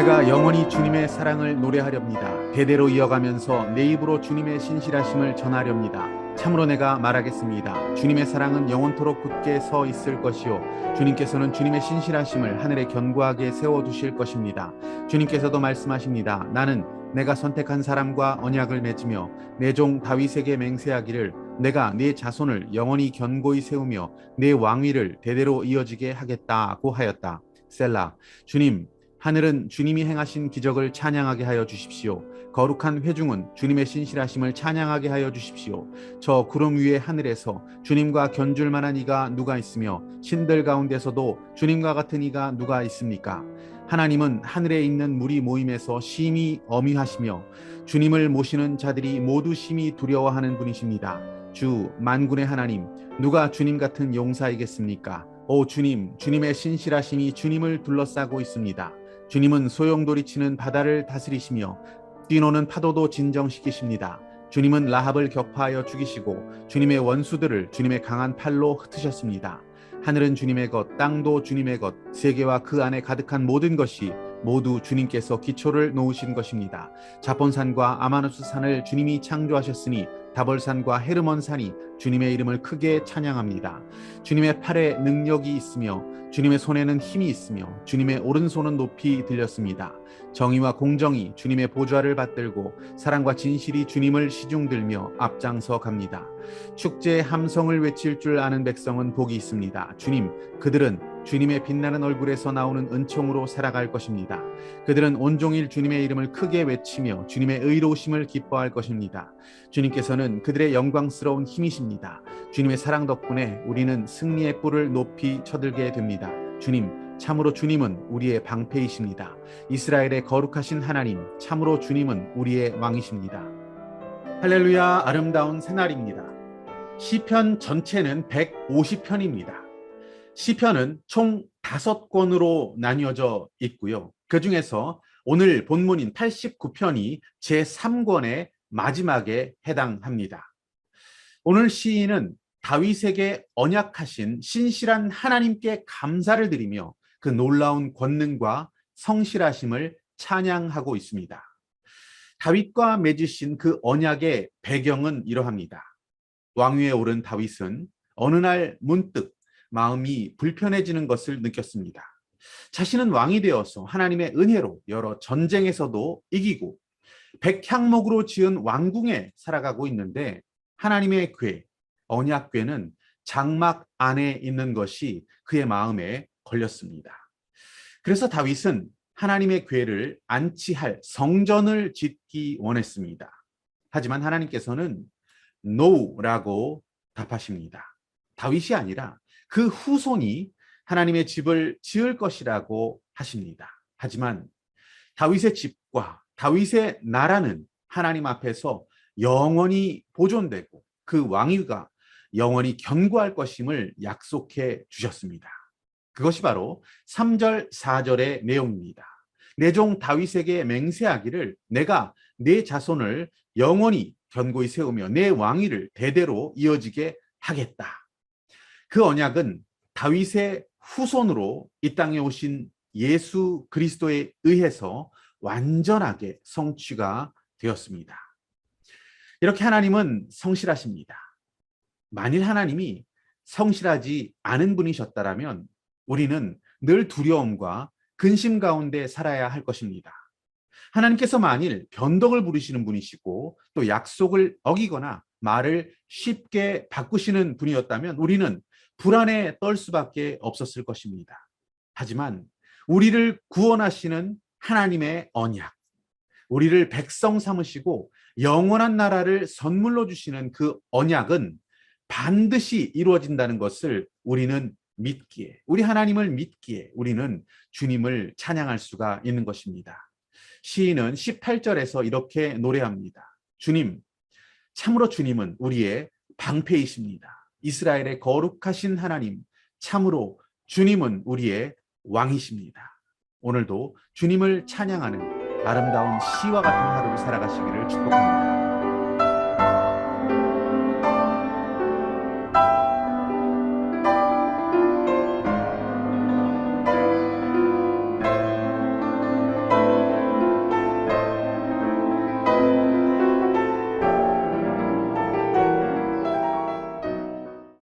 내가 영원히 주님의 사랑을 노래하렵니다. 대대로 이어가면서 내 입으로 주님의 신실하심을 전하렵니다. 참으로 내가 말하겠습니다. 주님의 사랑은 영원토록 굳게 서 있을 것이요, 주님께서는 주님의 신실하심을 하늘에 견고하게 세워두실 것입니다. 주님께서도 말씀하십니다. 나는 내가 선택한 사람과 언약을 맺으며 내 종 다윗에게 맹세하기를 내가 네 자손을 영원히 견고히 세우며 내 왕위를 대대로 이어지게 하겠다고 하였다. 셀라. 주님, 하늘은 주님이 행하신 기적을 찬양하게 하여 주십시오. 거룩한 회중은 주님의 신실하심을 찬양하게 하여 주십시오. 저 구름 위의 하늘에서 주님과 견줄 만한 이가 누가 있으며 신들 가운데서도 주님과 같은 이가 누가 있습니까? 하나님은 하늘에 있는 무리 모임에서 심히 엄위하시며 주님을 모시는 자들이 모두 심히 두려워하는 분이십니다. 주 만군의 하나님, 누가 주님 같은 용사이겠습니까? 오 주님, 주님의 신실하심이 주님을 둘러싸고 있습니다. 주님은 소용돌이치는 바다를 다스리시며 뛰노는 파도도 진정시키십니다. 주님은 라합을 격파하여 죽이시고 주님의 원수들을 주님의 강한 팔로 흩으셨습니다. 하늘은 주님의 것, 땅도 주님의 것, 세계와 그 안에 가득한 모든 것이 모두 주님께서 기초를 놓으신 것입니다. 자본산과 아마누스 산을 주님이 창조하셨으니 다볼산과 헤르몬 산이 주님의 이름을 크게 찬양합니다. 주님의 팔에 능력이 있으며 주님의 손에는 힘이 있으며 주님의 오른손은 높이 들렸습니다. 정의와 공정이 주님의 보좌를 받들고 사랑과 진실이 주님을 시중들며 앞장서 갑니다. 축제의 함성을 외칠 줄 아는 백성은 복이 있습니다. 주님, 그들은 주님의 빛나는 얼굴에서 나오는 은총으로 살아갈 것입니다. 그들은 온종일 주님의 이름을 크게 외치며 주님의 의로우심을 기뻐할 것입니다. 주님께서는 그들의 영광스러운 힘이십니다. 주님의 사랑 덕분에 우리는 승리의 뿔을 높이 쳐들게 됩니다. 주님, 참으로 주님은 우리의 방패이십니다. 이스라엘의 거룩하신 하나님, 참으로 주님은 우리의 왕이십니다. 할렐루야, 아름다운 새날입니다. 시편 전체는 150편입니다. 시편은 총 5권으로 나뉘어져 있고요. 그 중에서 오늘 본문인 89편이 제3권의 마지막에 해당합니다. 오늘 시인은 다윗에게 언약하신 신실한 하나님께 감사를 드리며 그 놀라운 권능과 성실하심을 찬양하고 있습니다. 다윗과 맺으신 그 언약의 배경은 이러합니다. 왕위에 오른 다윗은 어느 날 문득 마음이 불편해지는 것을 느꼈습니다. 자신은 왕이 되어서 하나님의 은혜로 여러 전쟁에서도 이기고 백향목으로 지은 왕궁에 살아가고 있는데 하나님의 궤, 언약궤는 장막 안에 있는 것이 그의 마음에 걸렸습니다. 그래서 다윗은 하나님의 궤를 안치할 성전을 짓기 원했습니다. 하지만 하나님께서는 NO라고 답하십니다. 다윗이 아니라 그 후손이 하나님의 집을 지을 것이라고 하십니다. 하지만 다윗의 집과 다윗의 나라는 하나님 앞에서 영원히 보존되고 그 왕위가 영원히 견고할 것임을 약속해 주셨습니다. 그것이 바로 3절, 4절의 내용입니다. 내 종 다윗에게 맹세하기를 내가 내 자손을 영원히 견고히 세우며 내 왕위를 대대로 이어지게 하겠다. 그 언약은 다윗의 후손으로 이 땅에 오신 예수 그리스도에 의해서 완전하게 성취가 되었습니다. 이렇게 하나님은 성실하십니다. 만일 하나님이 성실하지 않은 분이셨다면 우리는 늘 두려움과 근심 가운데 살아야 할 것입니다. 하나님께서 만일 변덕을 부리시는 분이시고 또 약속을 어기거나 말을 쉽게 바꾸시는 분이었다면 우리는 불안에 떨 수밖에 없었을 것입니다. 하지만 우리를 구원하시는 하나님의 언약, 우리를 백성 삼으시고 영원한 나라를 선물로 주시는 그 언약은 반드시 이루어진다는 것을 우리는 믿기에, 우리 하나님을 믿기에 우리는 주님을 찬양할 수가 있는 것입니다. 시인은 18절에서 이렇게 노래합니다. 주님, 참으로 주님은 우리의 방패이십니다. 이스라엘의 거룩하신 하나님, 참으로 주님은 우리의 왕이십니다. 오늘도 주님을 찬양하는 아름다운 시와 같은 하루를 살아가시기를 축복합니다.